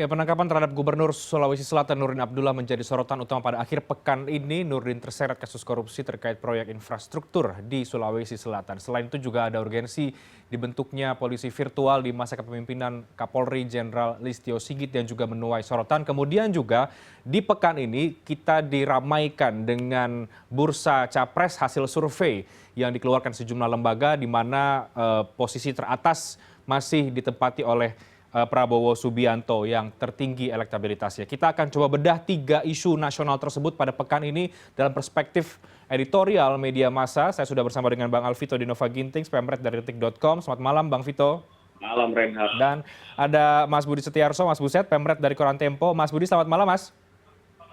Ya, penangkapan terhadap Gubernur Sulawesi Selatan Nurdin Abdullah menjadi sorotan utama pada akhir pekan ini. Nurdin terseret kasus korupsi terkait proyek infrastruktur di Sulawesi Selatan. Selain itu juga ada urgensi dibentuknya polisi virtual di masa kepemimpinan Kapolri Jenderal Listio Sigit dan juga menuai sorotan. Kemudian juga di pekan ini kita diramaikan dengan bursa capres hasil survei yang dikeluarkan sejumlah lembaga di mana posisi teratas masih ditempati oleh Prabowo Subianto yang tertinggi elektabilitasnya. Kita akan coba bedah 3 isu nasional tersebut pada pekan ini dalam perspektif editorial media massa. Saya sudah bersama dengan Bang Alvito Dinova Gintings, pemret dari detik.com. Selamat malam Bang Vito. Malam Reinhardt. Dan ada Mas Budi Setiarso, Mas Buset, pemret dari Koran Tempo. Mas Budi, selamat malam Mas.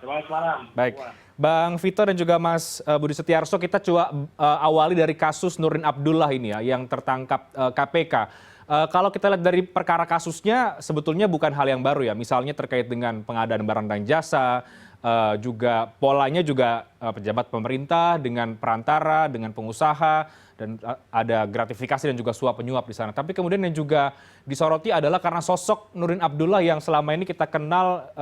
Selamat malam. Baik. Bang Vito dan juga Mas Budi Setiarso, kita coba awali dari kasus Nurdin Abdullah ini ya, yang tertangkap KPK. Kalau kita lihat dari perkara kasusnya, sebetulnya bukan hal yang baru ya. Misalnya terkait dengan pengadaan barang dan jasa, juga polanya juga pejabat pemerintah dengan perantara, dengan pengusaha, dan ada gratifikasi dan juga suap penyuap di sana. Tapi kemudian yang juga disoroti adalah karena sosok Nurdin Abdullah yang selama ini kita kenal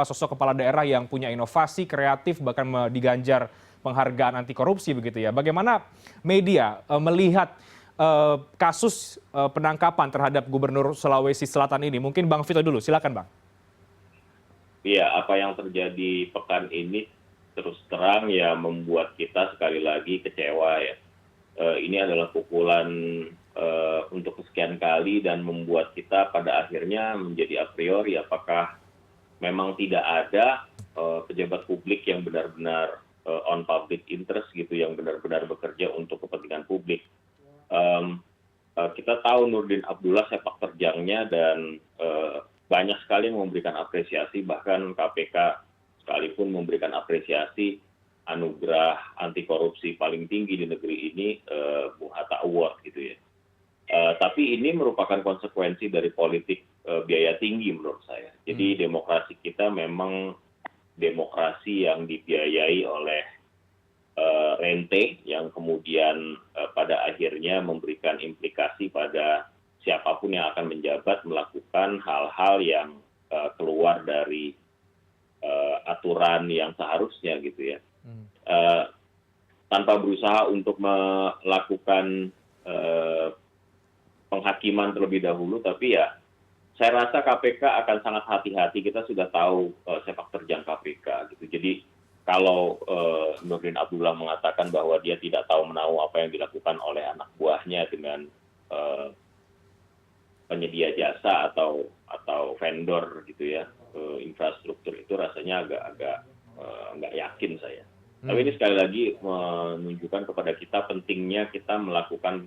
sosok kepala daerah yang punya inovasi, kreatif, bahkan diganjar penghargaan anti korupsi begitu ya. Bagaimana media melihat kasus penangkapan terhadap Gubernur Sulawesi Selatan ini? Mungkin Bang Vito dulu, silakan Bang. Iya, apa yang terjadi pekan ini terus terang ya membuat kita sekali lagi kecewa ya. Ini adalah pukulan untuk kesekian kali dan membuat kita pada akhirnya menjadi a priori apakah memang tidak ada pejabat publik yang benar-benar on public interest gitu, yang benar-benar bekerja untuk kepentingan publik. Kita tahu Nurdin Abdullah sepak terjangnya dan banyak sekali yang memberikan apresiasi, bahkan KPK sekalipun memberikan apresiasi anugerah anti korupsi paling tinggi di negeri ini, Bung Hatta Award gitu ya. Tapi ini merupakan konsekuensi dari politik biaya tinggi menurut saya. Jadi demokrasi kita memang demokrasi yang dibiayai oleh rente yang kemudian pada akhirnya memberikan implikasi pada siapapun yang akan menjabat melakukan hal-hal yang keluar dari aturan yang seharusnya gitu ya. Tanpa berusaha untuk melakukan penghakiman terlebih dahulu, tapi ya saya rasa KPK akan sangat hati-hati. Kita sudah tahu sepak terjang KPK gitu. Jadi kalau Nurdin Abdullah mengatakan bahwa dia tidak tahu menahu apa yang dilakukan oleh anak buahnya dengan penyedia jasa atau vendor gitu ya, infrastruktur, itu rasanya agak nggak yakin saya. Tapi ini sekali lagi menunjukkan kepada kita pentingnya kita melakukan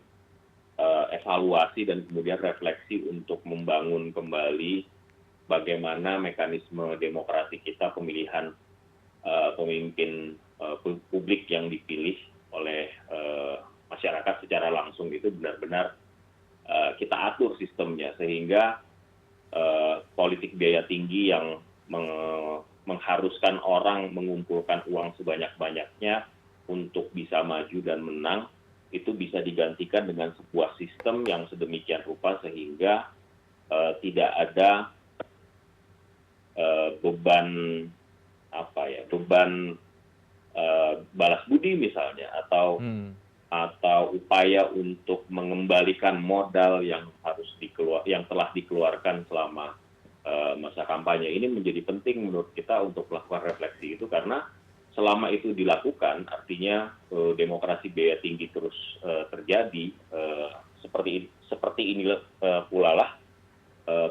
evaluasi dan kemudian refleksi untuk membangun kembali bagaimana mekanisme demokrasi kita, pemilihan pemimpin publik yang dipilih oleh masyarakat secara langsung itu benar-benar kita atur sistemnya sehingga politik biaya tinggi yang mengharuskan orang mengumpulkan uang sebanyak-banyaknya untuk bisa maju dan menang itu bisa digantikan dengan sebuah sistem yang sedemikian rupa sehingga tidak ada beban balas budi misalnya atau upaya untuk mengembalikan modal yang telah dikeluarkan selama masa kampanye. Ini menjadi penting menurut kita untuk melakukan refleksi itu, karena selama itu dilakukan artinya demokrasi biaya tinggi terus terjadi, seperti ini pula lah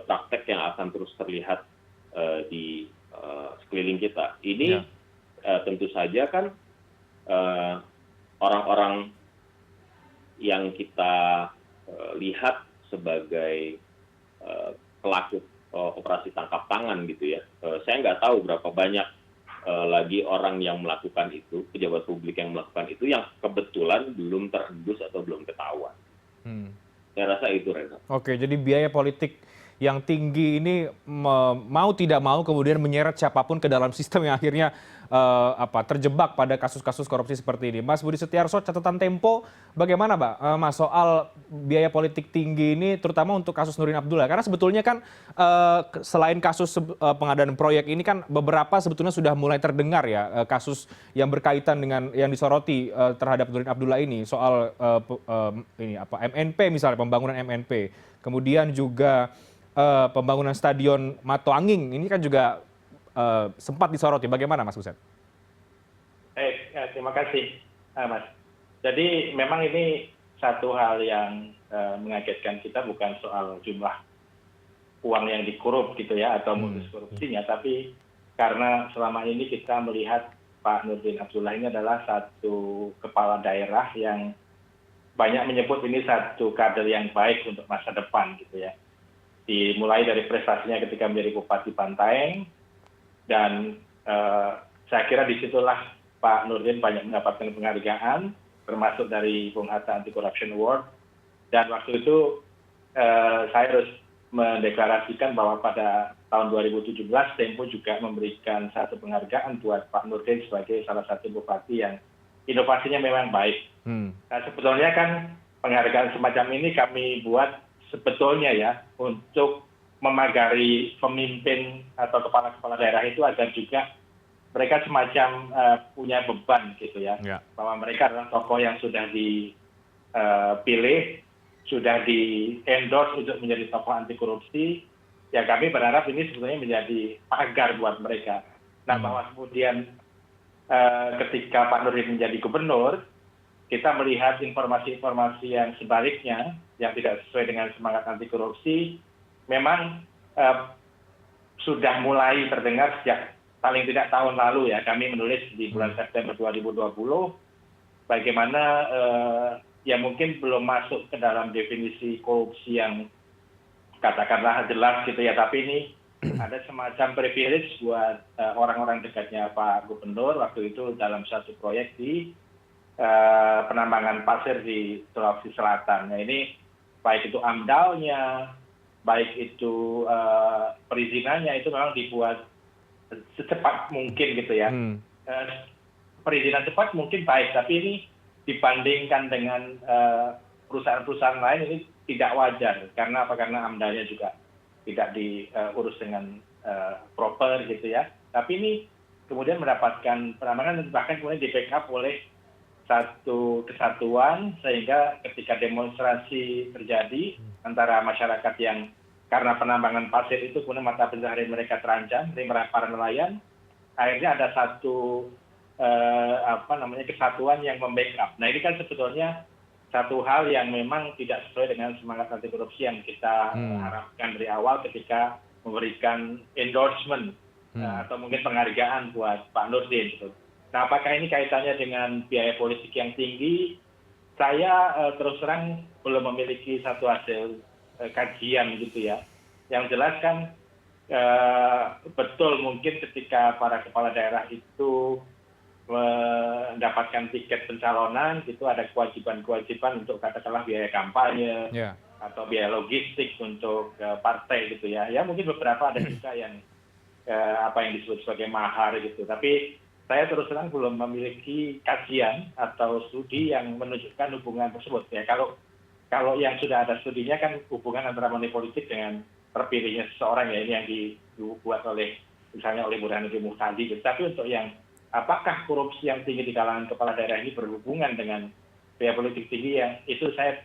praktek yang akan terus terlihat di sekeliling kita. Ini tentu saja kan orang-orang yang kita lihat sebagai pelaku operasi tangkap tangan gitu ya. Saya nggak tahu berapa banyak lagi orang yang melakukan itu, pejabat publik yang melakukan itu yang kebetulan belum terendus atau belum ketahuan. Saya rasa itu, Reza. Oke, jadi biaya politik yang tinggi ini mau tidak mau kemudian menyeret siapapun ke dalam sistem yang akhirnya terjebak pada kasus-kasus korupsi seperti ini. Mas Budi Setiarso, catatan Tempo bagaimana, Pak, Mas, soal biaya politik tinggi ini terutama untuk kasus Nurdin Abdullah? Karena sebetulnya kan selain kasus pengadaan proyek ini kan beberapa sebetulnya sudah mulai terdengar ya kasus yang berkaitan dengan yang disoroti terhadap Nurdin Abdullah ini soal MNP misalnya, pembangunan MNP. Kemudian juga pembangunan Stadion Mato Anging ini kan juga sempat disoroti. Bagaimana, Mas Buset? Terima kasih, Mas. Jadi memang ini satu hal yang mengagetkan kita, bukan soal jumlah uang yang dikorup gitu ya, atau modus korupsinya, tapi karena selama ini kita melihat Pak Nurdin Abdullah ini adalah satu kepala daerah yang banyak menyebut ini satu kader yang baik untuk masa depan gitu ya. Dimulai dari prestasinya ketika menjadi Bupati Bantaeng, dan saya kira disitulah Pak Nurdin banyak mendapatkan penghargaan, termasuk dari Bung Hatta Anti-Corruption Award. Dan waktu itu saya harus mendeklarasikan bahwa pada tahun 2017 Tempo juga memberikan satu penghargaan buat Pak Nurdin sebagai salah satu bupati yang inovasinya memang baik. Nah, sebetulnya kan penghargaan semacam ini kami buat sebetulnya ya untuk memagari pemimpin atau kepala-kepala daerah itu agar juga mereka semacam punya beban gitu ya, bahwa mereka adalah tokoh yang sudah dipilih, sudah di-endorse untuk menjadi tokoh anti korupsi. Ya kami berharap ini sebetulnya menjadi pagar buat mereka. Nah, bahwa kemudian ketika Pak Nurdin menjadi gubernur, kita melihat informasi-informasi yang sebaliknya, yang tidak sesuai dengan semangat anti korupsi, memang sudah mulai terdengar sejak paling tidak tahun lalu ya. Kami menulis di bulan September 2020, bagaimana ya mungkin belum masuk ke dalam definisi korupsi yang katakanlah jelas gitu ya, tapi ini ada semacam privilege buat orang-orang dekatnya Pak Gubernur waktu itu dalam satu proyek di penambangan pasir di Sulawesi Selatan. Nah, ini baik itu AMDAL-nya, baik itu perizinannya, itu memang dibuat secepat mungkin gitu ya. Perizinan cepat mungkin baik, tapi ini dibandingkan dengan perusahaan-perusahaan lain ini tidak wajar. Karena apa? Karena AMDAL-nya juga tidak diurus dengan proper gitu ya. Tapi ini kemudian mendapatkan penambangan dan bahkan kemudian di-backup oleh satu kesatuan, sehingga ketika demonstrasi terjadi antara masyarakat yang karena penambangan pasir itu kemudian mata pencaharian mereka terancam, dari para nelayan, akhirnya ada satu kesatuan yang membackup. Nah, ini kan sebetulnya satu hal yang memang tidak sesuai dengan semangat anti korupsi yang kita harapkan dari awal ketika memberikan endorsement atau mungkin penghargaan buat Pak Nurdin gitu. Nah, apakah ini kaitannya dengan biaya politik yang tinggi? Saya terus terang belum memiliki satu hasil kajian gitu ya. Yang jelas kan betul mungkin ketika para kepala daerah itu mendapatkan tiket pencalonan, itu ada kewajiban-kewajiban untuk katakanlah biaya kampanye atau biaya logistik untuk partai gitu ya. Ya mungkin beberapa ada juga yang yang disebut sebagai mahar gitu. Tapi saya terus terang belum memiliki kajian atau studi yang menunjukkan hubungan tersebut ya. Kalau yang sudah ada studinya kan hubungan antara money politik dengan terpilihnya seseorang ya, ini yang dibuat oleh misalnya oleh Burhanuddin Muhtadi. Tapi untuk yang apakah korupsi yang tinggi di kalangan kepala daerah ini berhubungan dengan biaya politik tinggi, yang itu saya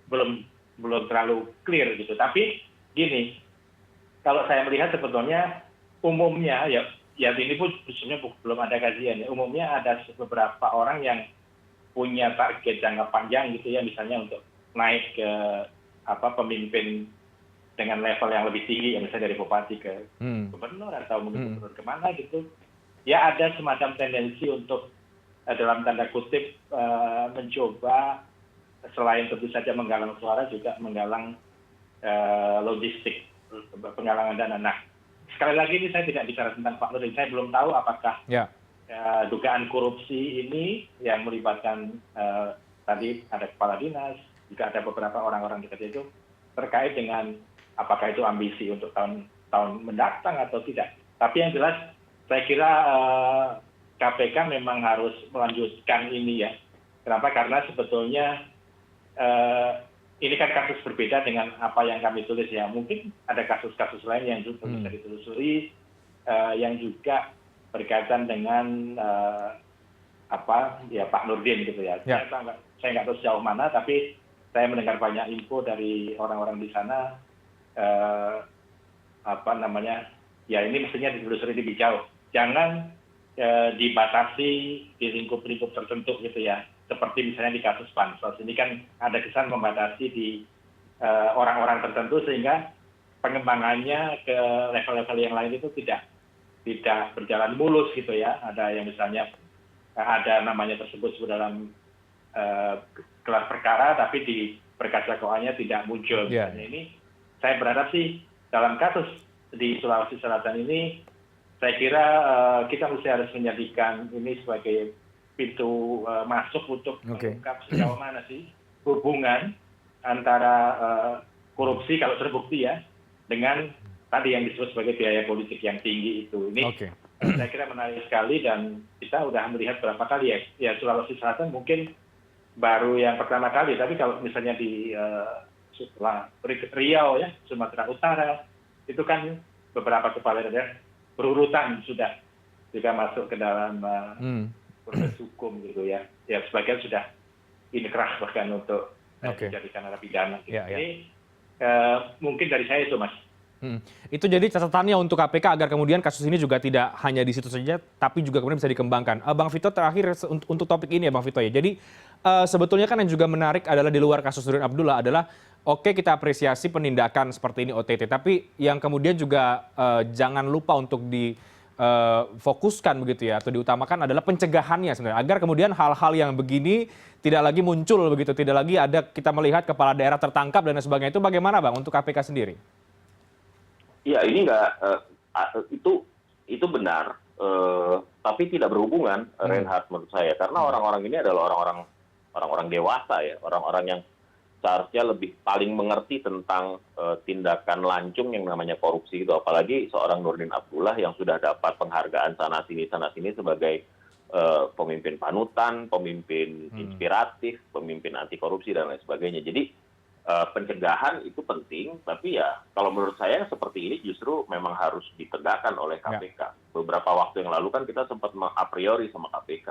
belum terlalu clear gitu. Tapi gini, kalau saya melihat sebetulnya umumnya ya ini pun sebenarnya belum ada kajian ya. Umumnya ada beberapa orang yang punya target jangka panjang gitu ya, misalnya untuk naik ke pemimpin dengan level yang lebih tinggi, ya misalnya dari bupati ke gubernur atau mungkin gubernur kemana gitu. Ya ada semacam tendensi untuk dalam tanda kutip mencoba selain tentu saja menggalang suara juga menggalang logistik, penggalangan dana. Nah, sekali lagi ini saya tidak bicara tentang Pak Nurdin. Saya belum tahu apakah dugaan korupsi ini yang melibatkan tadi ada kepala dinas, juga ada beberapa orang-orang dekat itu terkait dengan apakah itu ambisi untuk tahun mendatang atau tidak. Tapi yang jelas saya kira KPK memang harus melanjutkan ini ya. Kenapa? Karena sebetulnya ini kan kasus berbeda dengan apa yang kami tulis ya. Mungkin ada kasus-kasus lain yang juga bisa ditelusuri, yang juga berkaitan dengan Pak Nurdin gitu ya. Saya nggak tahu sejauh mana, tapi saya mendengar banyak info dari orang-orang di sana. Ya ini mestinya ditelusuri lebih jauh. Jangan dibatasi di lingkup-lingkup tertentu gitu ya. Seperti misalnya di kasus Bansos. Ini kan ada kesan membatasi di orang-orang tertentu sehingga pengembangannya ke level-level yang lain itu tidak berjalan mulus gitu ya. Ada yang misalnya ada namanya tersebut dalam gelar perkara, tapi di berkas dakwaannya tidak muncul. Ini saya berharap sih dalam kasus di Sulawesi Selatan ini, saya kira kita mesti harus menjadikan ini sebagai pintu masuk untuk mengungkap sejauh mana sih hubungan antara korupsi kalau terbukti ya dengan tadi yang disebut sebagai biaya politik yang tinggi itu. Ini saya kira menarik sekali dan kita sudah melihat berapa kali ya Sulawesi Selatan mungkin baru yang pertama kali, tapi kalau misalnya di Riau ya, Sumatera Utara, itu kan beberapa kepala daerah berurutan sudah juga masuk ke dalam proses hukum gitu ya. Ya sebagian sudah inkrah bahkan untuk dijadikan narapidana. Gitu. Ini mungkin dari saya itu Mas. Itu jadi catatannya untuk KPK agar kemudian kasus ini juga tidak hanya di situ saja, tapi juga kemudian bisa dikembangkan. Bang Vito terakhir untuk topik ini ya Bang Vito ya. Jadi sebetulnya kan yang juga menarik adalah di luar kasus Nurdin Abdullah adalah kita apresiasi penindakan seperti ini OTT, tapi yang kemudian juga jangan lupa untuk difokuskan begitu ya atau diutamakan adalah pencegahannya sebenarnya agar kemudian hal-hal yang begini tidak lagi muncul begitu, tidak lagi ada kita melihat kepala daerah tertangkap dan sebagainya. Itu bagaimana Bang untuk KPK sendiri? Ya ini itu benar, tapi tidak berhubungan Reinhardt menurut saya, karena orang-orang ini adalah orang-orang dewasa ya, orang-orang yang seharusnya lebih paling mengerti tentang tindakan lancung yang namanya korupsi itu, apalagi seorang Nurdin Abdullah yang sudah dapat penghargaan sana sini sebagai pemimpin panutan, pemimpin inspiratif, pemimpin anti korupsi dan lain sebagainya. Jadi pencegahan itu penting, tapi ya kalau menurut saya seperti ini justru memang harus ditegakkan oleh KPK. Beberapa waktu yang lalu kan kita sempat a priori sama KPK.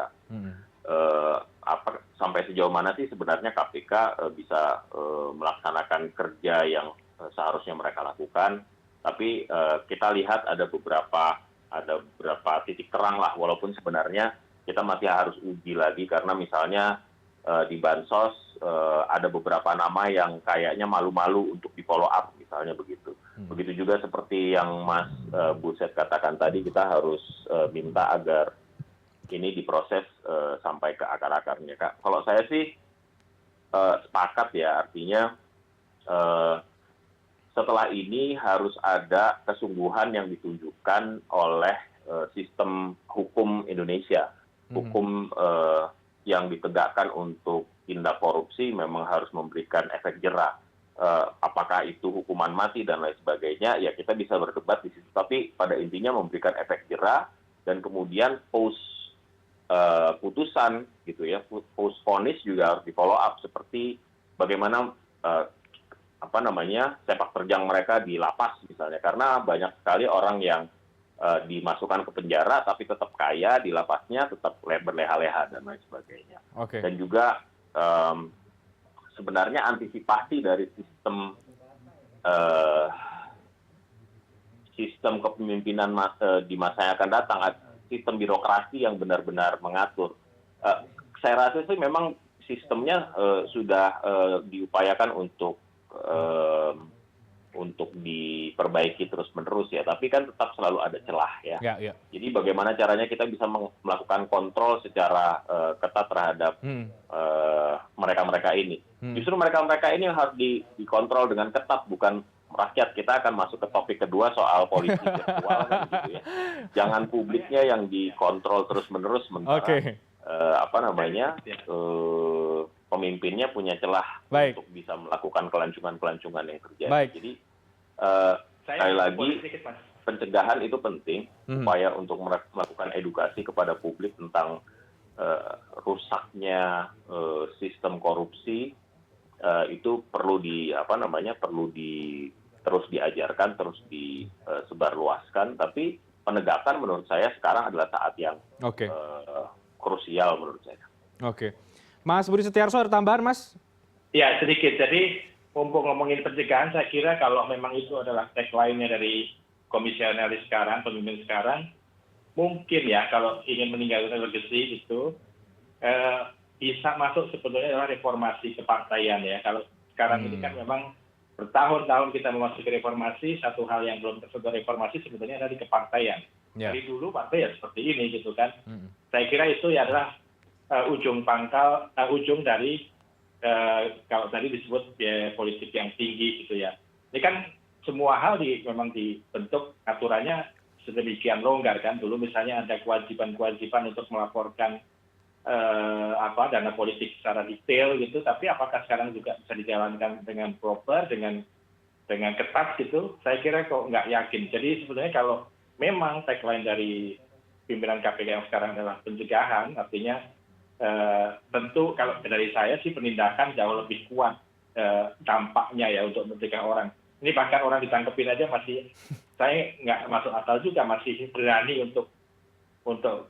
Sampai sejauh mana sih sebenarnya KPK bisa melaksanakan kerja yang seharusnya mereka lakukan. Tapi kita lihat ada beberapa titik terang lah, walaupun sebenarnya kita masih harus uji lagi karena misalnya di Bansos ada beberapa nama yang kayaknya malu-malu untuk di-follow up, misalnya begitu. Begitu juga seperti yang Mas Buset katakan tadi, kita harus minta agar ini diproses sampai ke akar-akarnya. Kalau saya sih sepakat ya, artinya setelah ini harus ada kesungguhan yang ditunjukkan oleh sistem hukum Indonesia. Hukum yang ditegakkan untuk tindak korupsi memang harus memberikan efek jera. Apakah itu hukuman mati dan lain sebagainya, ya kita bisa berdebat di situ. Tapi pada intinya memberikan efek jera dan kemudian post putusan gitu ya, post vonis juga harus di follow up seperti bagaimana sepak terjang mereka di lapas misalnya, karena banyak sekali orang yang dimasukkan ke penjara tapi tetap kaya di lapasnya, tetap berleha-leha dan lain sebagainya. Dan juga sebenarnya antisipasi dari sistem kepemimpinan di masa yang akan datang, sistem birokrasi yang benar-benar mengatur. Saya rasa sih memang sistemnya sudah diupayakan untuk diperbaiki terus-menerus ya, tapi kan tetap selalu ada celah ya. Jadi bagaimana caranya kita bisa melakukan kontrol secara ketat terhadap mereka-mereka ini. Justru mereka-mereka ini yang harus dikontrol dengan ketat, bukan rakyat. Kita akan masuk ke topik kedua soal politik virtual gitu ya. Jangan publiknya yang dikontrol terus-menerus sementara pemimpinnya punya celah untuk bisa melakukan kelancangan-kelancangan yang terjadi. Jadi Sekali lagi, sedikit, Mas. pencegahan itu penting, upaya untuk melakukan edukasi kepada publik tentang rusaknya sistem korupsi itu perlu terus diajarkan, terus disebarluaskan. Tapi penegakan menurut saya sekarang adalah saat yang krusial menurut saya. Oke, Mas Budi Setiarso ada tambahan, Mas? Ya, sedikit. Jadi mumpung ngomongin pencegahan, saya kira kalau memang itu adalah tagline-nya dari komisionaris sekarang, pemimpin sekarang, mungkin ya kalau ingin meninggalkan legacy itu bisa masuk sebetulnya adalah reformasi kepartaian ya. Kalau sekarang ini kan memang bertahun-tahun kita memasuki reformasi, satu hal yang belum tersentuh reformasi sebetulnya adalah di kepartaian. Dari dulu partai ya seperti ini gitu kan. Saya kira itu ya adalah ujung dari kalau tadi disebut biaya politik yang tinggi gitu ya. Ini kan semua hal memang dibentuk aturannya sedemikian longgar kan. Dulu misalnya ada kewajiban-kewajiban untuk melaporkan dana politik secara detail gitu, tapi apakah sekarang juga bisa dijalankan dengan proper, dengan ketat gitu? Saya kira kok nggak yakin. Jadi sebetulnya kalau memang tagline dari pimpinan KPK yang sekarang adalah pencegahan, artinya tentu kalau dari saya sih penindakan jauh lebih kuat dampaknya ya untuk mencegah orang. Ini bahkan orang ditangkepin aja masih, saya nggak masuk akal juga, masih berani untuk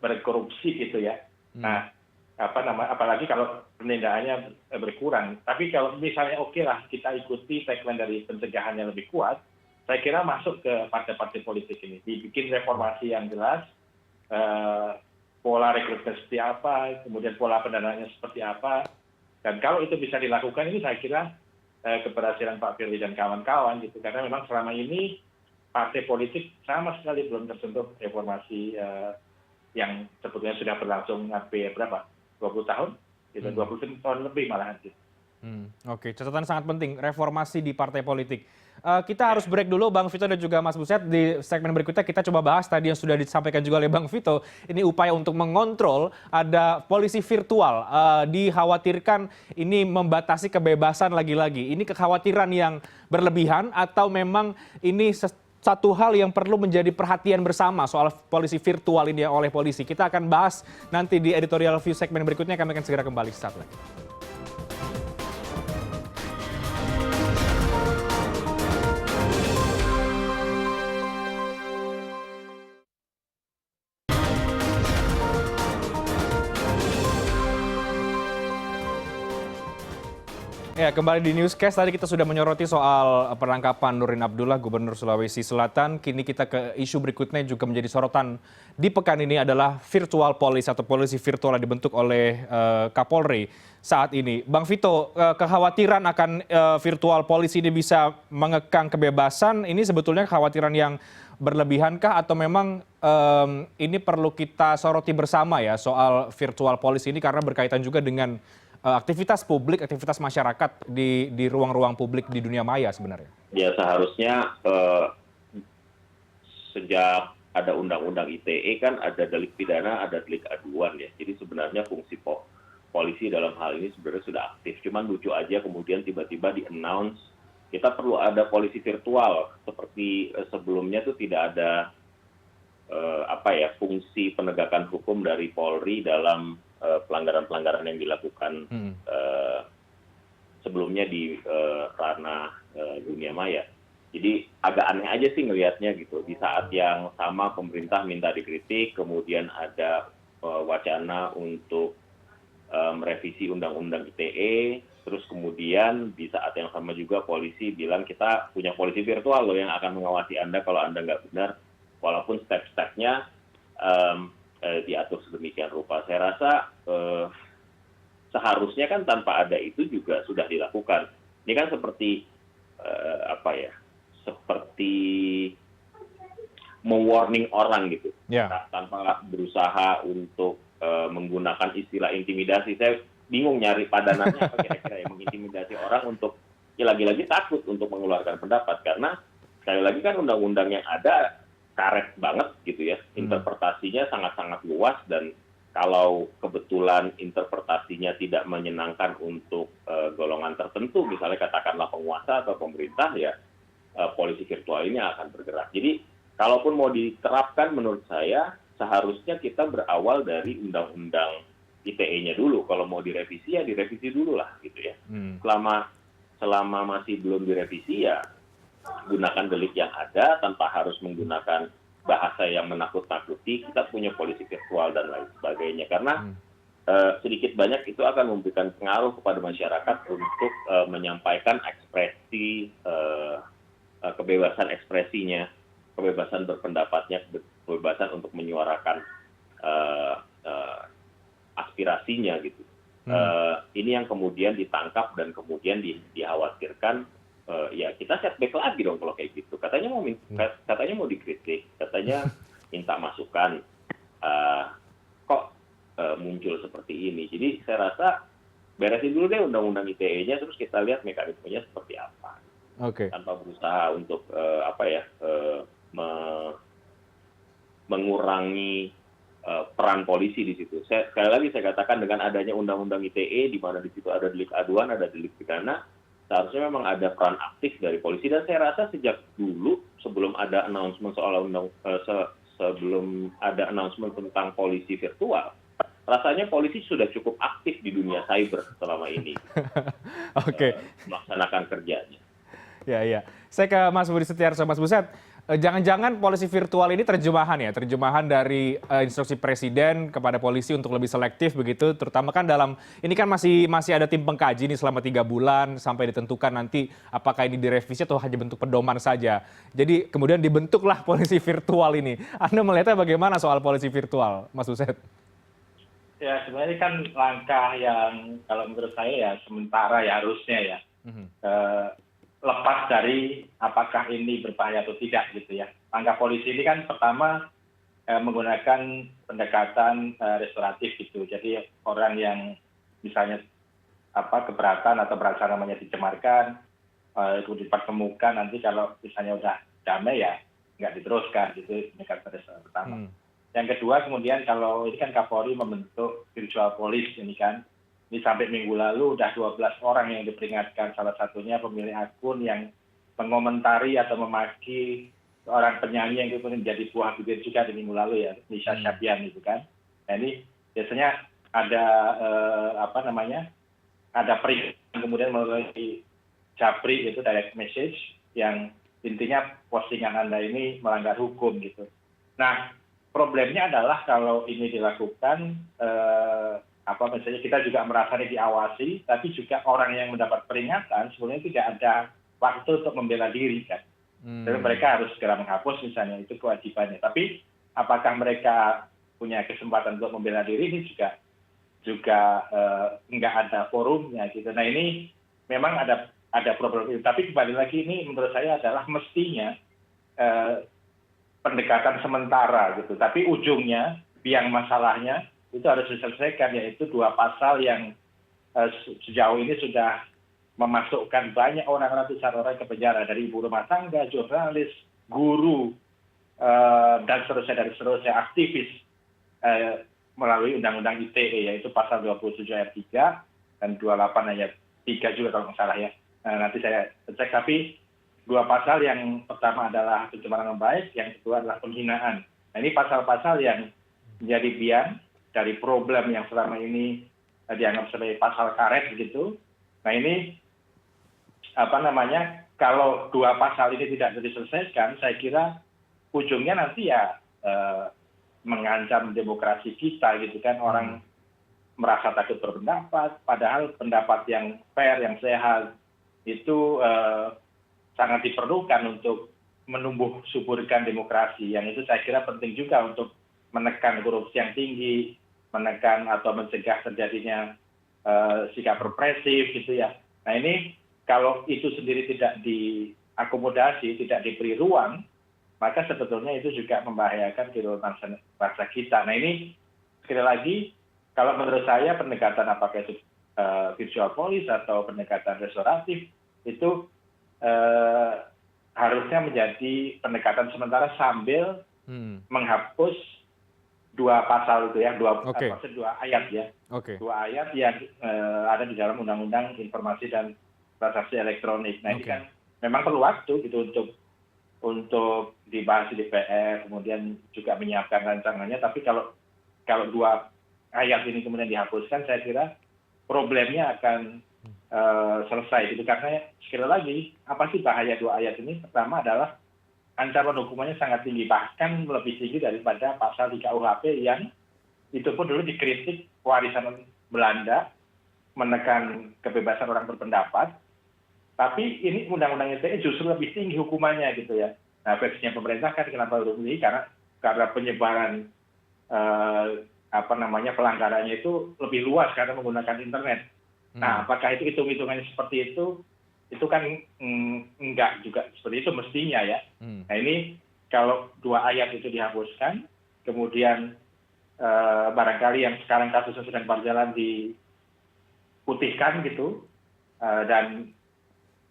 berkorupsi gitu ya. Nah, apalagi kalau penindakannya berkurang. Tapi kalau misalnya oke lah kita ikuti tagline dari pencegahan yang lebih kuat, saya kira masuk ke partai-partai politik ini, dibikin reformasi yang jelas, pola rekrutmen seperti apa, kemudian pola pendanaannya seperti apa. Dan kalau itu bisa dilakukan, ini saya kira keberhasilan Pak Firly dan kawan-kawan gitu. Karena memang selama ini partai politik sama sekali belum tersentuh reformasi yang sebetulnya sudah berlangsung hampir berapa? 20 tahun? Gitu, 20 tahun lebih malahan. Gitu. Oke, catatan sangat penting, reformasi di partai politik. Kita harus break dulu, Bang Vito dan juga Mas Buset. Di segmen berikutnya kita coba bahas tadi yang sudah disampaikan juga oleh Bang Vito. Ini upaya untuk mengontrol ada polisi virtual. Dikhawatirkan ini membatasi kebebasan lagi-lagi. Ini kekhawatiran yang berlebihan atau memang ini satu hal yang perlu menjadi perhatian bersama soal polisi virtual ini oleh polisi. Kita akan bahas nanti di editorial view segmen berikutnya. Kami akan segera kembali sesaat lagi. Ya, kembali di Newscast. Tadi kita sudah menyoroti soal penangkapan Nurdin Abdullah, Gubernur Sulawesi Selatan. Kini kita ke isu berikutnya juga menjadi sorotan di pekan ini adalah virtual police atau polisi virtual yang dibentuk oleh Kapolri saat ini. Bang Vito, kekhawatiran akan virtual police ini bisa mengekang kebebasan, ini sebetulnya kekhawatiran yang berlebihankah atau memang ini perlu kita soroti bersama ya soal virtual police ini karena berkaitan juga dengan aktivitas publik, aktivitas masyarakat di ruang-ruang publik di dunia maya sebenarnya? Ya seharusnya sejak ada undang-undang ITE kan ada delik pidana, ada delik aduan ya. Jadi sebenarnya fungsi polisi dalam hal ini sebenarnya sudah aktif. Cuman lucu aja kemudian tiba-tiba di-announce kita perlu ada polisi virtual. Seperti sebelumnya tuh tidak ada fungsi penegakan hukum dari Polri dalam pelanggaran-pelanggaran yang dilakukan sebelumnya di ranah dunia maya. Jadi agak aneh aja sih ngelihatnya gitu. Di saat yang sama pemerintah minta dikritik, kemudian ada wacana untuk merevisi undang-undang ITE, terus kemudian di saat yang sama juga polisi bilang kita punya polisi virtual loh yang akan mengawasi Anda kalau Anda nggak benar, walaupun step-stepnya diatur sedemikian rupa. Saya rasa seharusnya kan tanpa ada itu juga sudah dilakukan. Ini kan seperti seperti mewarning orang gitu, tanpa berusaha untuk menggunakan istilah intimidasi. Saya bingung nyari padanannya apa kira-kira yang mengintimidasi orang untuk lagi-lagi takut untuk mengeluarkan pendapat karena sekali lagi kan undang-undang yang ada karet banget gitu ya, interpretasinya sangat-sangat luas dan kalau kebetulan interpretasinya tidak menyenangkan untuk golongan tertentu, misalnya katakanlah penguasa atau pemerintah ya polisi virtual ini akan bergerak. Jadi kalaupun mau diterapkan menurut saya seharusnya kita berawal dari undang-undang ITE-nya dulu. Kalau mau direvisi ya direvisi dulu lah gitu ya. Selama masih belum direvisi ya gunakan delik yang ada tanpa harus menggunakan bahasa yang menakut-nakuti. Kita punya polisi virtual dan lain sebagainya. Karena sedikit banyak itu akan memberikan pengaruh kepada masyarakat untuk menyampaikan ekspresi, kebebasan ekspresinya, kebebasan berpendapatnya, kebebasan untuk menyuarakan aspirasinya gitu. Ini yang kemudian ditangkap dan kemudian dikhawatirkan ya kita setback lagi dong kalau kayak gitu. Katanya mau dikritik, katanya minta masukan, kok muncul seperti ini. Jadi saya rasa beresin dulu deh undang-undang ITE-nya, terus kita lihat mekanismenya seperti apa. Tanpa berusaha untuk mengurangi peran polisi di situ. Sekali lagi saya katakan dengan adanya undang-undang ITE di mana di situ ada delik aduan, ada delik pidana, seharusnya memang ada peran aktif dari polisi. Dan saya rasa sejak dulu sebelum ada announcement sebelum ada announcement tentang polisi virtual, rasanya polisi sudah cukup aktif di dunia cyber selama ini melaksanakan kerjanya. Ya. Saya ke Mas Budi Setiarso, Mas Buset. Jangan-jangan polisi virtual ini terjemahan dari instruksi presiden kepada polisi untuk lebih selektif begitu, terutama kan ini kan masih ada tim pengkaji nih selama 3 bulan sampai ditentukan nanti apakah ini direvisi atau hanya bentuk pedoman saja. Jadi kemudian dibentuklah polisi virtual ini. Anda melihatnya bagaimana soal polisi virtual, Mas Buset? Ya sebenarnya kan langkah yang kalau menurut saya ya sementara ya harusnya ya. Lepas dari apakah ini berbahaya atau tidak gitu ya. Langkah polisi ini kan pertama menggunakan pendekatan restoratif gitu. Jadi orang yang misalnya keberatan atau merasa namanya dicemarkan, itu dipertemukan, nanti kalau misalnya udah damai ya nggak diteruskan gitu, pendekatan restoratif pertama. Yang kedua kemudian kalau ini kan Kapolri membentuk virtual police ini kan. Ini sampai minggu lalu udah 12 orang yang diperingatkan, salah satunya pemilik akun yang mengomentari atau memaki seorang penyanyi yang itu menjadi buah bibir juga di minggu lalu ya, Nisa Syabian itu kan. Nah ini biasanya ada ada peringatan kemudian melalui Japri itu direct message yang intinya postingan Anda ini melanggar hukum gitu. Nah problemnya adalah kalau ini dilakukan misalnya kita juga merasa diawasi, tapi juga orang yang mendapat peringatan sebenarnya tidak ada waktu untuk membela diri kan. Jadi mereka harus segera menghapus misalnya, itu kewajibannya. Tapi apakah mereka punya kesempatan untuk membela diri ini juga nggak ada forumnya gitu. Nah ini memang ada problem itu. Tapi kembali lagi ini menurut saya adalah mestinya pendekatan sementara gitu. Tapi ujungnya biang masalahnya itu harus diselesaikan, yaitu 2 pasal yang sejauh ini sudah memasukkan banyak orang, ratusan orang ke penjara, dari ibu rumah tangga, jurnalis, guru, dan seterusnya aktivis melalui Undang-Undang ITE, yaitu pasal 27 ayat 3 dan 28 ayat 3 juga kalau nggak salah ya. Nanti saya cek, tapi 2 pasal, yang pertama adalah pencemaran nama baik, yang kedua adalah penghinaan. Nah ini pasal-pasal yang menjadi biang dari problem yang selama ini dianggap sebagai pasal karet begitu. Nah ini kalau 2 pasal ini tidak diselesaikan, saya kira ujungnya nanti ya mengancam demokrasi kita gitu kan. Orang merasa takut berpendapat, padahal pendapat yang fair, yang sehat itu sangat diperlukan untuk menumbuh suburkan demokrasi. Yang itu saya kira penting juga untuk menekan korupsi yang tinggi, menekan atau mencegah terjadinya sikap represif gitu ya. Nah ini kalau itu sendiri tidak diakomodasi, tidak diberi ruang, maka sebetulnya itu juga membahayakan kedaulatan bangsa kita. Nah ini sekali lagi, kalau menurut saya pendekatan apakah itu virtual police atau pendekatan restoratif itu harusnya menjadi pendekatan sementara sambil menghapus 2 pasal itu ya, 2 ayat ya. 2 ayat yang ada di dalam Undang-Undang Informasi dan Transaksi Elektronik. Nah ini kan memang perlu waktu gitu untuk dibahas di DPR, kemudian juga menyiapkan rancangannya. Tapi kalau dua ayat ini kemudian dihapuskan, saya kira problemnya akan selesai gitu. Karena sekali lagi, apa sih bahaya dua ayat ini? Pertama adalah ancaman hukumannya sangat tinggi, bahkan lebih tinggi daripada pasal di KUHP yang itu pun dulu dikritik warisan Belanda, menekan kebebasan orang berpendapat. Tapi ini undang-undang ITE justru lebih tinggi hukumannya gitu ya. Nah, versinya pemerintah kan kenapa begini? Karena penyebaran pelanggarannya itu lebih luas karena menggunakan internet. Nah, apakah itu hitung-hitungannya seperti itu? Itu kan enggak juga seperti itu mestinya ya. Nah, ini kalau dua ayat itu dihapuskan, kemudian barangkali yang sekarang kasusnya sedang berjalan diputihkan gitu, dan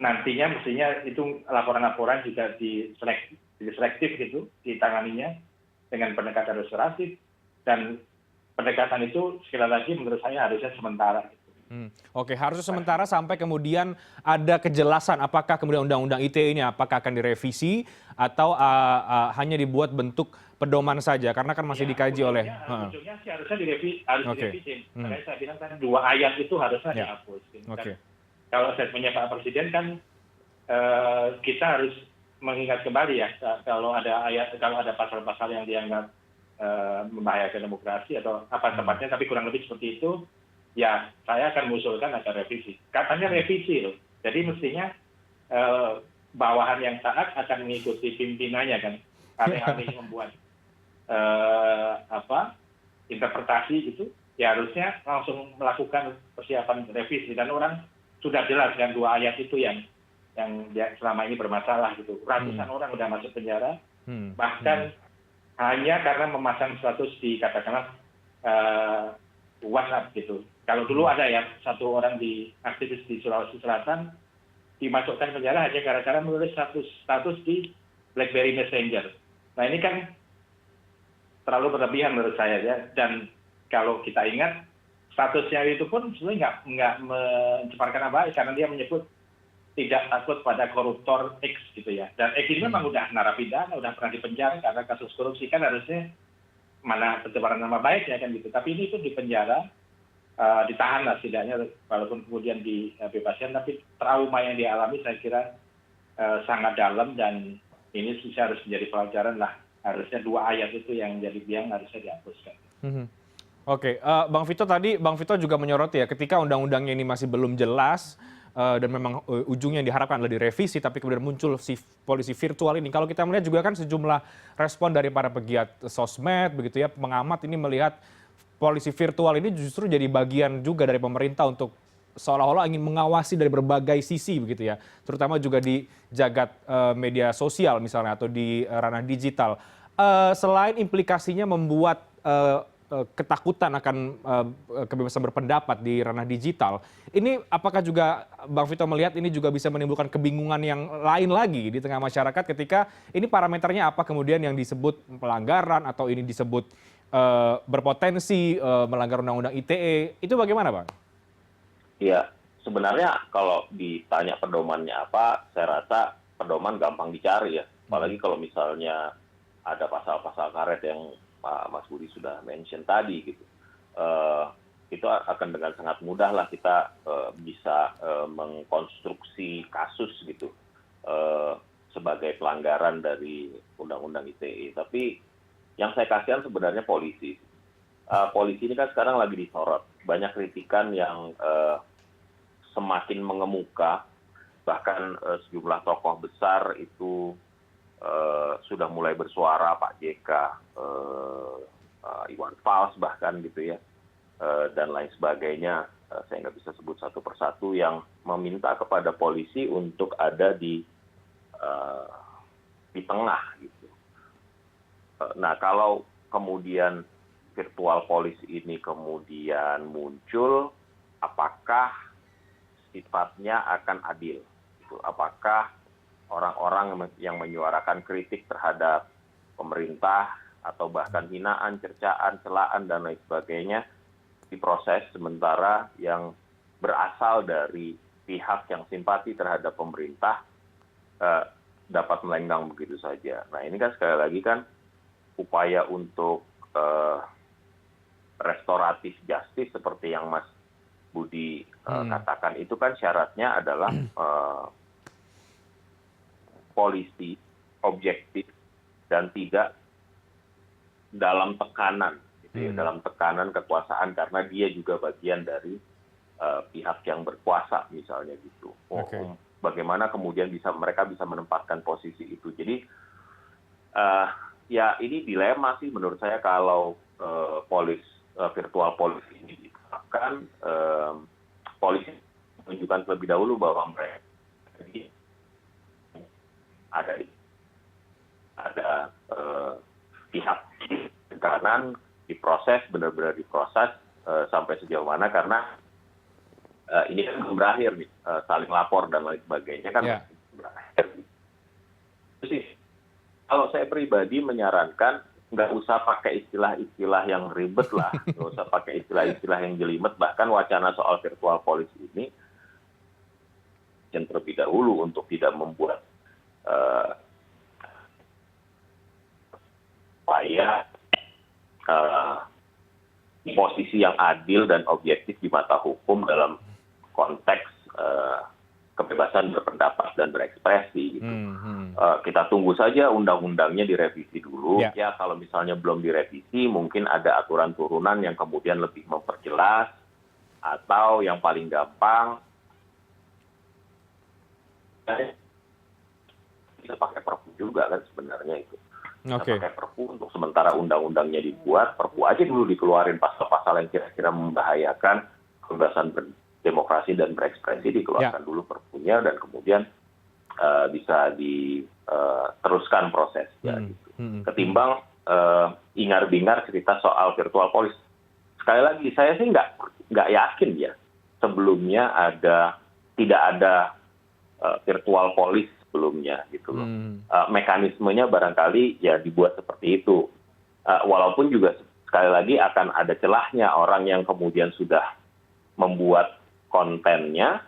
nantinya mestinya itu laporan-laporan juga diselektif gitu, ditanganinya dengan pendekatan restoratif, dan pendekatan itu sekali lagi menurut saya harusnya sementara. Oke, harusnya sementara sampai kemudian ada kejelasan apakah kemudian Undang-Undang ITE ini apakah akan direvisi atau hanya dibuat bentuk pedoman saja, karena kan masih dikaji oleh... Ujungnya sih harusnya direvisi. Makanya saya bilang kan dua ayat itu harusnya dihapus. Kalau statementnya Pak Presiden kan kita harus mengingat kembali ya, kalau ada pasal-pasal yang dianggap membahayakan demokrasi atau apa tepatnya, tapi kurang lebih seperti itu, ya saya akan mengusulkan agar revisi. Katanya revisi loh. Jadi mestinya bawahan yang taat akan mengikuti pimpinannya kan. Alih-alih membuat interpretasi gitu, ya harusnya langsung melakukan persiapan revisi. Dan orang sudah jelas kan dua ayat itu yang selama ini bermasalah gitu. Ratusan orang sudah masuk penjara, bahkan hanya karena memasang status di katakanlah WhatsApp gitu. Kalau dulu ada ya satu orang aktivis di Sulawesi Selatan dimasukkan penjara hanya gara-gara menulis status di BlackBerry Messenger. Nah, ini kan terlalu berlebihan menurut saya ya. Dan kalau kita ingat statusnya itu pun sebenarnya nggak mencemarkan nama baik, karena dia menyebut tidak takut pada koruptor X gitu ya. Dan X ini memang udah narapidana, udah pernah dipenjara karena kasus korupsi, kan harusnya mana pencemaran nama baiknya kan gitu. Tapi ini tuh dipenjara, ditahan lah setidaknya, walaupun kemudian dibebaskan, tapi trauma yang dialami saya kira sangat dalam, dan ini harus menjadi pelajaran lah. Harusnya dua ayat itu yang jadi biang harusnya dihapuskan. Oke, Bang Vito juga menyoroti ya, ketika undang-undangnya ini masih belum jelas dan memang ujungnya yang diharapkan adalah direvisi, tapi kemudian muncul si polisi virtual ini. Kalau kita melihat juga kan sejumlah respon dari para pegiat sosmed begitu ya, pengamat ini melihat polisi virtual ini justru jadi bagian juga dari pemerintah untuk seolah-olah ingin mengawasi dari berbagai sisi begitu ya, terutama juga di jagat media sosial misalnya atau di ranah digital. Selain implikasinya membuat ketakutan akan kebebasan berpendapat di ranah digital, ini apakah juga Bang Vito melihat ini juga bisa menimbulkan kebingungan yang lain lagi di tengah masyarakat ketika ini parameternya apa kemudian yang disebut pelanggaran atau ini disebut berpotensi melanggar Undang-Undang ITE, itu bagaimana Bang? Ya, sebenarnya kalau ditanya pedomannya apa, saya rasa pedoman gampang dicari ya. Apalagi kalau misalnya ada pasal-pasal karet yang Pak Mas Budi sudah mention tadi gitu. Itu akan dengan sangat mudah lah kita bisa mengkonstruksi kasus gitu sebagai pelanggaran dari Undang-Undang ITE. Tapi yang saya kasihan sebenarnya polisi. Polisi ini kan sekarang lagi disorot. Banyak kritikan yang semakin mengemuka, bahkan sejumlah tokoh besar itu sudah mulai bersuara, Pak JK, Iwan Fals bahkan gitu ya, dan lain sebagainya. Saya nggak bisa sebut satu persatu, yang meminta kepada polisi untuk ada di tengah gitu. Nah, kalau kemudian virtual police ini kemudian muncul, apakah sifatnya akan adil? Apakah orang-orang yang menyuarakan kritik terhadap pemerintah atau bahkan hinaan, cercaan, celaan, dan lain sebagainya diproses, sementara yang berasal dari pihak yang simpati terhadap pemerintah dapat melenggang begitu saja. Nah ini kan sekali lagi kan upaya untuk restoratif justice seperti yang Mas Budi katakan itu kan syaratnya adalah polisi objektif dan tidak dalam tekanan, gitu ya, dalam tekanan kekuasaan karena dia juga bagian dari pihak yang berkuasa misalnya gitu. Bagaimana kemudian mereka bisa menempatkan posisi itu. Jadi ya ini dilema sih menurut saya kalau virtual police ini diterapkan, polisi menunjukkan terlebih dahulu bahwa mereka ada pihak kanan diproses, benar-benar diproses sampai sejauh mana karena ini kan belum berakhir nih, saling lapor dan lain sebagainya kan belum berakhir. Terus sih, kalau saya pribadi menyarankan nggak usah pakai istilah-istilah yang ribet lah, nggak usah pakai istilah-istilah yang jelimet, bahkan wacana soal virtual police ini yang terlebih dahulu untuk tidak membuat upaya posisi yang adil dan objektif di mata hukum dalam konteks kebebasan berpendapat dan berekspresi. Gitu. Kita tunggu saja undang-undangnya direvisi dulu. Ya kalau misalnya belum direvisi, mungkin ada aturan turunan yang kemudian lebih memperjelas, atau yang paling gampang bisa pakai perpu juga kan sebenarnya itu. Pakai perpu untuk sementara undang-undangnya dibuat, perpu aja dulu dikeluarin pasal-pasal yang kira-kira membahayakan kebebasan demokrasi dan berekspresi, dikeluarkan dulu perpunya dan kemudian bisa diteruskan prosesnya. Gitu. Ketimbang ingar-bingar cerita soal virtual police. Sekali lagi, saya sih nggak yakin ya sebelumnya tidak ada virtual police sebelumnya gitu loh. Mekanismenya barangkali ya dibuat seperti itu. Walaupun juga sekali lagi akan ada celahnya orang yang kemudian sudah membuat kontennya,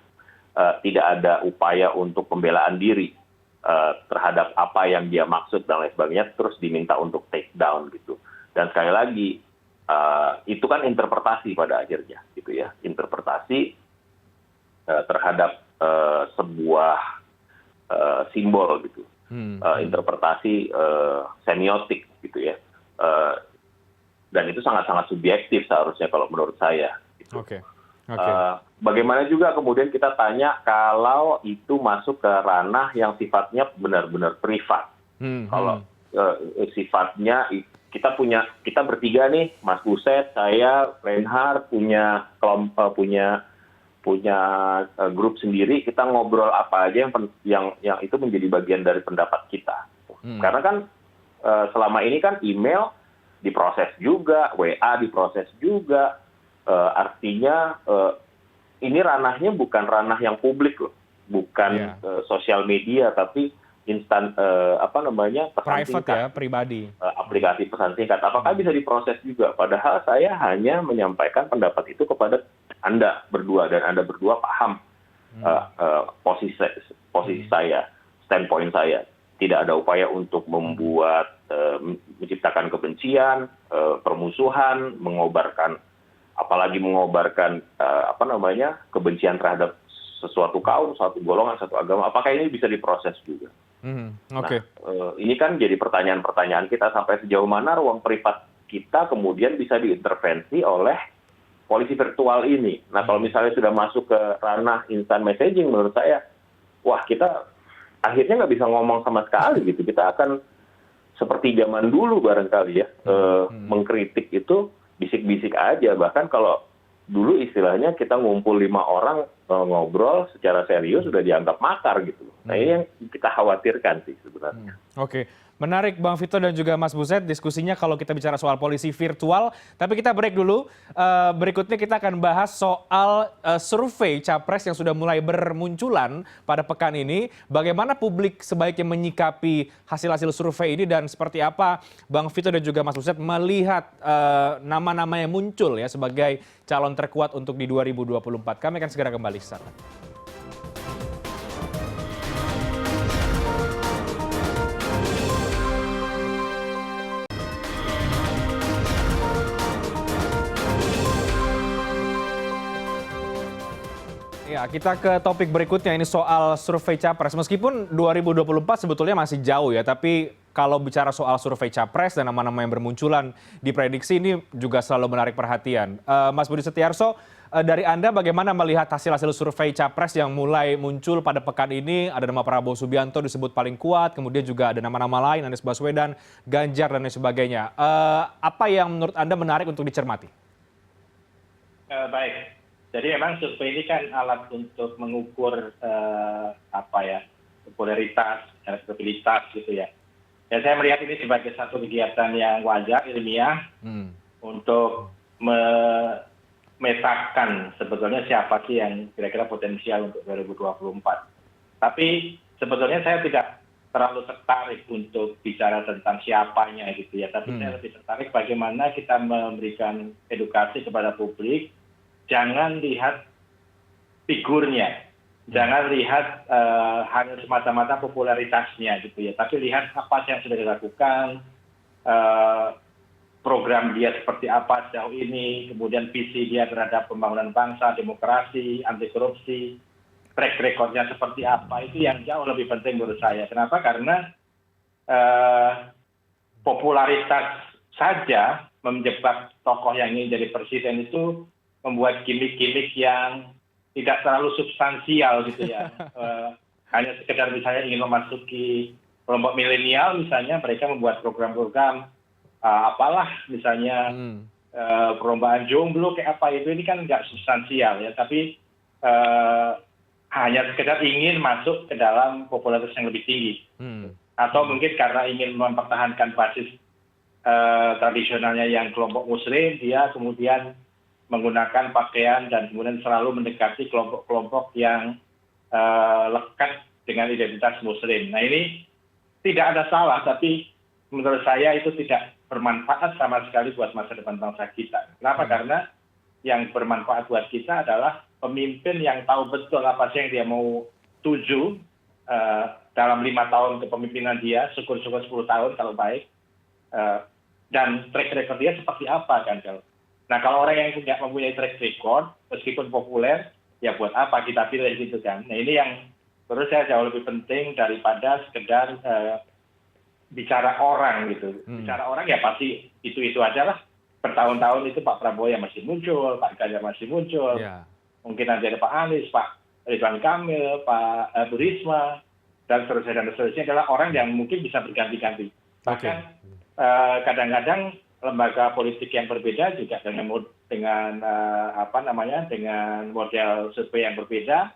tidak ada upaya untuk pembelaan diri terhadap apa yang dia maksud dan lain sebagainya, terus diminta untuk take down gitu. Dan sekali lagi, itu kan interpretasi pada akhirnya gitu ya, interpretasi terhadap sebuah simbol gitu, interpretasi semiotik gitu ya, dan itu sangat-sangat subjektif seharusnya kalau menurut saya. Gitu. Bagaimana juga kemudian kita tanya kalau itu masuk ke ranah yang sifatnya benar-benar privat. Kalau sifatnya kita bertiga nih, Mas Buset, saya, Reinhard punya grup sendiri, kita ngobrol apa aja yang itu menjadi bagian dari pendapat kita. Karena kan selama ini kan email diproses juga, WA diproses juga, artinya ini ranahnya bukan ranah yang publik loh, bukan sosial media, tapi pesan private singkat, ya, pribadi. Aplikasi pesan singkat. Apakah bisa diproses juga? Padahal saya hanya menyampaikan pendapat itu kepada Anda berdua, dan Anda berdua paham posisi saya, standpoint saya. Tidak ada upaya untuk menciptakan kebencian, permusuhan, apalagi mengobarkan kebencian terhadap sesuatu kaum, suatu golongan, satu agama. Apakah ini bisa diproses juga? Ini kan jadi pertanyaan-pertanyaan kita, sampai sejauh mana ruang privat kita kemudian bisa diintervensi oleh polisi virtual ini. Nah, kalau misalnya sudah masuk ke ranah instant messaging, menurut saya, wah, kita akhirnya nggak bisa ngomong sama sekali gitu. Kita akan seperti zaman dulu barangkali ya, mengkritik itu bisik-bisik aja. Bahkan kalau dulu istilahnya kita ngumpul 5 orang ngobrol secara serius sudah dianggap makar gitu. Nah, ini yang kita khawatirkan sih sebenarnya. Menarik Bang Vito dan juga Mas Buset diskusinya kalau kita bicara soal polisi virtual. Tapi kita break dulu. Berikutnya kita akan bahas soal survei Capres yang sudah mulai bermunculan pada pekan ini. Bagaimana publik sebaiknya menyikapi hasil-hasil survei ini, dan seperti apa Bang Vito dan juga Mas Buset melihat nama-nama yang muncul ya sebagai calon terkuat untuk di 2024. Kami akan segera kembali sesaat lagi. Ya, kita ke topik berikutnya, ini soal survei Capres. Meskipun 2024 sebetulnya masih jauh ya, tapi kalau bicara soal survei Capres dan nama-nama yang bermunculan diprediksi ini juga selalu menarik perhatian. Mas Budi Setiarso, dari Anda bagaimana melihat hasil-hasil survei Capres yang mulai muncul pada pekan ini? Ada nama Prabowo Subianto disebut paling kuat, kemudian juga ada nama-nama lain, Anies Baswedan, Ganjar, dan lain sebagainya. Apa yang menurut Anda menarik untuk dicermati? Baik. Jadi memang survei ini kan alat untuk mengukur popularitas, elektabilitas gitu ya. Ya saya melihat ini sebagai satu kegiatan yang wajar, ilmiah, untuk memetakan sebetulnya siapa sih yang kira-kira potensial untuk 2024. Tapi sebetulnya saya tidak terlalu tertarik untuk bicara tentang siapanya gitu ya. Tapi saya lebih tertarik bagaimana kita memberikan edukasi kepada publik. Jangan lihat figurnya, jangan lihat hanya semata-mata popularitasnya gitu ya, tapi lihat apa yang sudah dilakukan, program dia seperti apa sejauh ini, kemudian visi dia terhadap pembangunan bangsa, demokrasi, anti korupsi, track recordnya seperti apa, itu yang jauh lebih penting menurut saya. Kenapa? Karena popularitas saja menjebak tokoh yang ingin jadi presiden itu membuat gimmick-gimmick yang tidak terlalu substansial gitu ya. Hanya sekedar misalnya ingin memasuki kelompok milenial, misalnya mereka membuat program-program apalah misalnya perlombaan jomblo kayak apa itu, ini kan nggak substansial ya, tapi hanya sekedar ingin masuk ke dalam popularitas yang lebih tinggi. Atau mungkin karena ingin mempertahankan basis tradisionalnya yang kelompok muslim, dia kemudian menggunakan pakaian dan kemudian selalu mendekati kelompok-kelompok yang lekat dengan identitas muslim. Nah ini tidak ada salah, tapi menurut saya itu tidak bermanfaat sama sekali buat masa depan bangsa kita. Kenapa? Karena yang bermanfaat buat kita adalah pemimpin yang tahu betul apa sih yang dia mau tuju dalam 5 tahun kepemimpinan dia, syukur-syukur 10 tahun kalau baik, dan track record dia seperti apa kan kalau. Nah kalau orang yang tidak mempunyai track record, meskipun populer, ya buat apa kita pilih gitu kan. Nah ini yang menurut saya jauh lebih penting daripada sekedar bicara orang gitu. Bicara orang ya pasti itu aja lah. Bertahun-tahun itu Pak Prabowo yang masih muncul, Pak Ganjar masih muncul. Mungkin nanti ada Pak Anies, Pak Ridwan Kamil, Pak Bu Risma, dan seterusnya adalah orang yang mungkin bisa berganti-ganti. Bahkan kadang-kadang lembaga politik yang berbeda juga dengan model survei yang berbeda,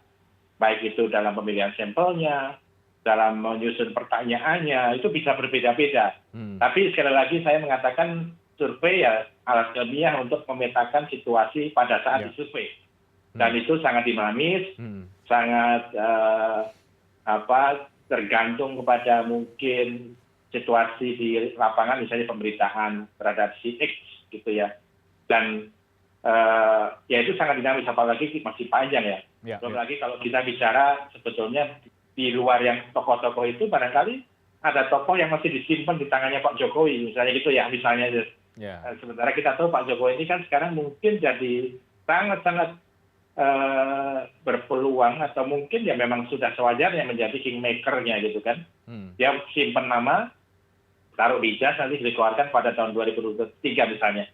baik itu dalam pemilihan sampelnya, dalam menyusun pertanyaannya, itu bisa berbeda-beda. Tapi sekali lagi saya mengatakan survei ya alat ilmiah untuk memetakan situasi pada saat disurvei. Dan itu sangat dinamis, sangat tergantung kepada mungkin situasi di lapangan, misalnya pemberitaan terhadap si X gitu ya. Dan ya itu sangat dinamis, apalagi masih panjang ya. Belum lagi kalau kita bicara sebetulnya di luar yang tokoh-tokoh itu, barangkali ada tokoh yang masih disimpan di tangannya Pak Jokowi, misalnya gitu ya, misalnya. Sementara kita tahu Pak Jokowi ini kan sekarang mungkin jadi sangat-sangat berpeluang, atau mungkin ya memang sudah sewajarnya menjadi kingmaker-nya gitu kan. Dia simpan nama, taruh di jas, nanti dikeluarkan pada tahun 2023 misalnya.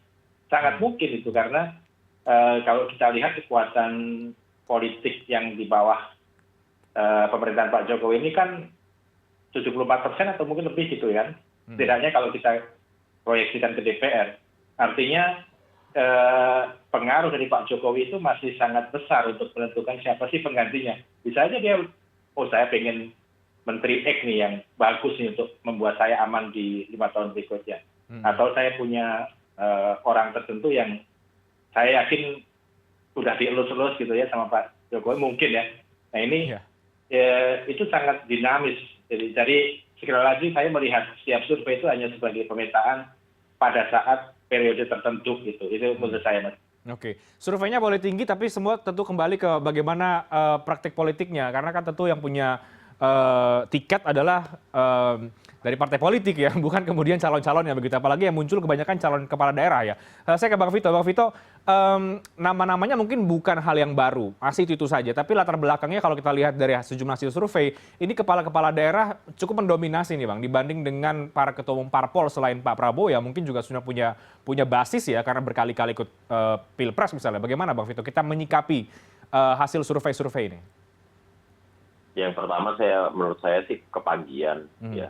Sangat mungkin itu, karena kalau kita lihat kekuatan politik yang di bawah pemerintahan Pak Jokowi ini kan 74% atau mungkin lebih gitu kan. Setidaknya kalau kita proyeksikan ke DPR. Artinya pengaruh dari Pak Jokowi itu masih sangat besar untuk menentukan siapa sih penggantinya. Bisa aja dia, saya pengen Menteri X nih yang bagus nih untuk membuat saya aman di 5 tahun berikutnya. Atau saya punya orang tertentu yang saya yakin udah dielus-elus gitu ya sama Pak Jokowi mungkin ya. Nah ini itu sangat dinamis. Jadi sekali lagi saya melihat setiap survei itu hanya sebagai pemetaan pada saat periode tertentu gitu. Itu menurut saya, Mas. Oke, surveinya boleh tinggi tapi semua tentu kembali ke bagaimana praktik politiknya, karena kan tentu yang punya tiket adalah dari partai politik ya, bukan kemudian calon-calonnya begitu. Apalagi yang muncul kebanyakan calon kepala daerah ya. Saya ke Bang Vito. Bang Vito, nama-namanya mungkin bukan hal yang baru, masih itu saja. Tapi latar belakangnya kalau kita lihat dari sejumlah hasil survei, ini kepala-kepala daerah cukup mendominasi nih Bang, dibanding dengan para ketua umum parpol selain Pak Prabowo yang mungkin juga sudah punya basis ya, karena berkali-kali ikut Pilpres misalnya. Bagaimana Bang Vito kita menyikapi hasil survei-survei ini? Yang pertama menurut saya sih kepagian ya.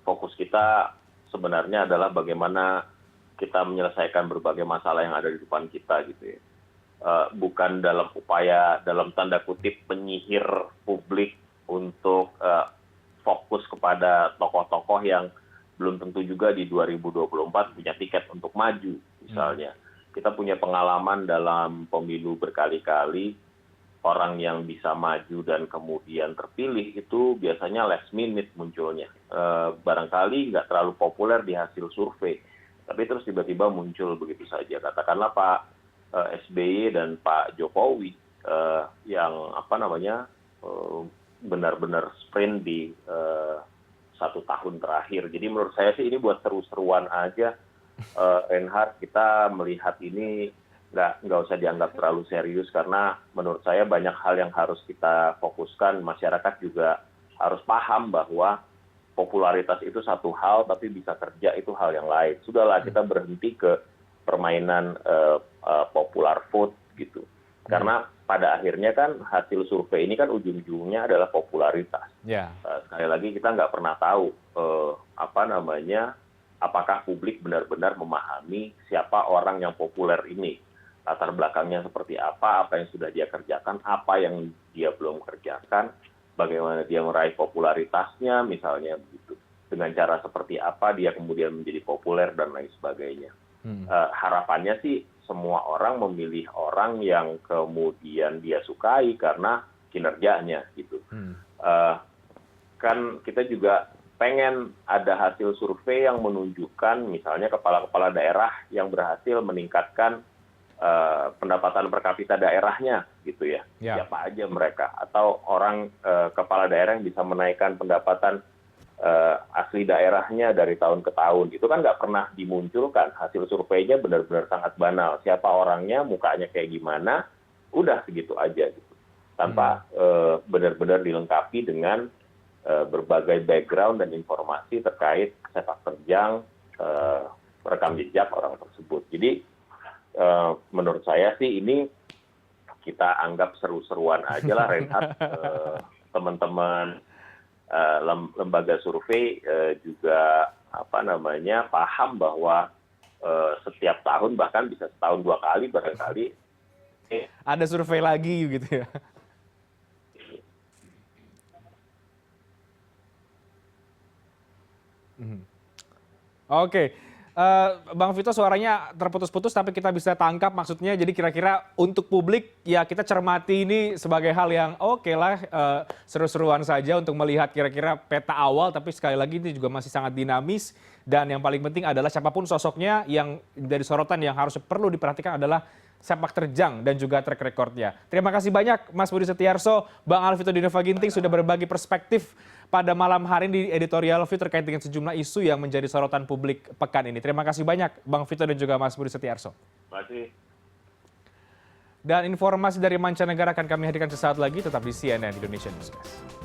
Fokus kita sebenarnya adalah bagaimana kita menyelesaikan berbagai masalah yang ada di depan kita gitu ya. Bukan dalam upaya dalam tanda kutip penyihir publik untuk fokus kepada tokoh-tokoh yang belum tentu juga di 2024 punya tiket untuk maju misalnya. Kita punya pengalaman dalam pemilu berkali-kali. Orang yang bisa maju dan kemudian terpilih itu biasanya last minute munculnya. Barangkali nggak terlalu populer di hasil survei, tapi terus tiba-tiba muncul begitu saja. Katakanlah Pak SBY dan Pak Jokowi yang benar-benar sprint di 1 tahun terakhir. Jadi menurut saya sih ini buat seru-seruan aja, Reinhardt, kita melihat ini nggak usah dianggap terlalu serius karena menurut saya banyak hal yang harus kita fokuskan. Masyarakat juga harus paham bahwa popularitas itu satu hal, tapi bisa kerja itu hal yang lain. Sudahlah kita berhenti ke permainan popular vote gitu. Karena pada akhirnya kan hasil survei ini kan ujung-ujungnya adalah popularitas. Sekali lagi kita nggak pernah tahu apakah publik benar-benar memahami siapa orang yang populer ini. Latar belakangnya seperti apa yang sudah dia kerjakan, apa yang dia belum kerjakan, bagaimana dia meraih popularitasnya misalnya begitu. Dengan cara seperti apa dia kemudian menjadi populer dan lain sebagainya. Harapannya sih semua orang memilih orang yang kemudian dia sukai karena kinerjanya gitu. Kan kita juga pengen ada hasil survei yang menunjukkan misalnya kepala-kepala daerah yang berhasil meningkatkan pendapatan per kapita daerahnya gitu ya. Siapa aja mereka, atau orang kepala daerah yang bisa menaikkan pendapatan asli daerahnya dari tahun ke tahun. Itu kan nggak pernah dimunculkan. Hasil surveinya benar-benar sangat banal. Siapa orangnya, mukanya kayak gimana, udah segitu aja gitu. Tanpa benar-benar dilengkapi dengan berbagai background dan informasi terkait sepak terjang, rekam jejak orang tersebut. Jadi menurut saya sih ini kita anggap seru-seruan aja lah, Reinhardt. Teman-teman lembaga survei juga paham bahwa setiap tahun bahkan bisa setahun 2 kali barangkali ada survei lagi gitu ya. Oke. Bang Vito, suaranya terputus-putus tapi kita bisa tangkap maksudnya. Jadi kira-kira untuk publik ya kita cermati ini sebagai hal yang oke lah, seru-seruan saja untuk melihat kira-kira peta awal, tapi sekali lagi ini juga masih sangat dinamis dan yang paling penting adalah siapapun sosoknya, yang dari sorotan yang harus perlu diperhatikan adalah sepak terjang dan juga track recordnya. Terima kasih banyak Mas Budi Setiarso, Bang Alvito Dinova Ginting sudah berbagi perspektif pada malam hari ini di Editorial View terkait dengan sejumlah isu yang menjadi sorotan publik pekan ini. Terima kasih banyak Bang Vito dan juga Mas Budi Setiarso. Terima kasih. Dan informasi dari mancanegara akan kami hadirkan sesaat lagi, tetap di CNN Indonesia Newscast.